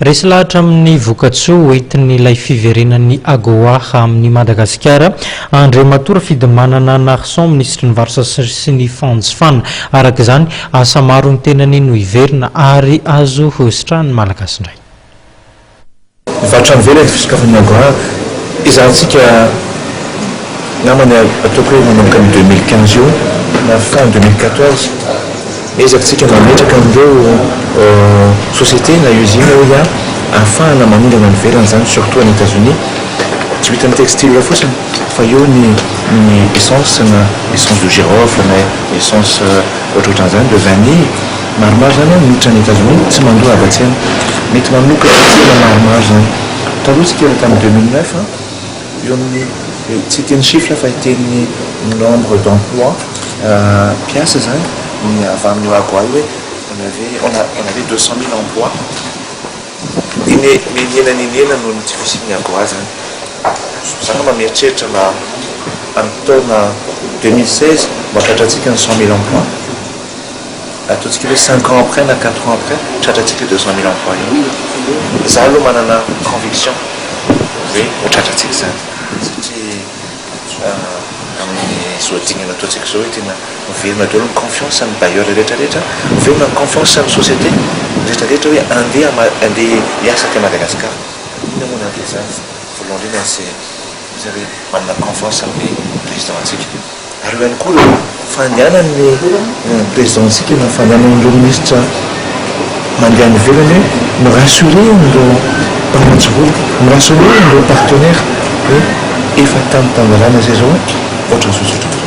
Resy lahatra amin'ny vokatsoa entin'ilay fiverenan'ny AGOA amin'ny Madagasikara, Andriamatora Fidimanana Narson, ministry ny Varsa sy ny Fanjifana. Araka izany, asa maro ny tenany no iverina ary azo hositrany malagasy indray. Vatra mivelany fisokafan'ny AGOA, izantsika namany ataoko hoe manomboka ny 2015 io na fin 2014 ezakitsika mametraka amin'ireo société na usine hoe ahafahana manondrana ny velany zany, surtout any États-Unis, tsy vitan'ny textile fotsiny fa eo ny essence na essence de girofle na essence ohatrohatran'izany de vanille maromaro zany miditra any États-Unis tsy mandoa afa-tsy mety manomboka tsena maromaro zany. Taloha tsika tamin'ny 2009 eo amin'ny tsy teny chiffre fa teny nombre d'emploi pièces zany avy amin'ny AGOA hoe on avait 200 000 emplois. Inena no tsy fisian'ny AGOA zany. Zany mameritseritra na amin'ny taona 2016 mahatratratsika ny 100 000 emplois. Ataontsika hoe 5 ans après na 4 ans après tratratsika 200 000 emplois. Za aloha manana conviction hoe tratratsika zany satria amin'ny zoadinana ataontsika zao hoe tena miverina daholo ny confiance amin'ny bailleur rehetrarehetra, miverina ny confiance amin'ny société rehetrarehetra hoe andeha hiasa ty Madagasikara. Ina moa nandeha zany voalohany indrindra ze hoe manana confiance amin'ny président antsika. Ary eo ihany koa fandehanan'ny président antsika na fandehanan'ireo ministre mandeha any ivelany hoe mirassurer an'ireo mpamatotsy vola, mirassurer an'ireo partenaire hoe efa tam'tanjalana zay zao ohatra ny sosotra.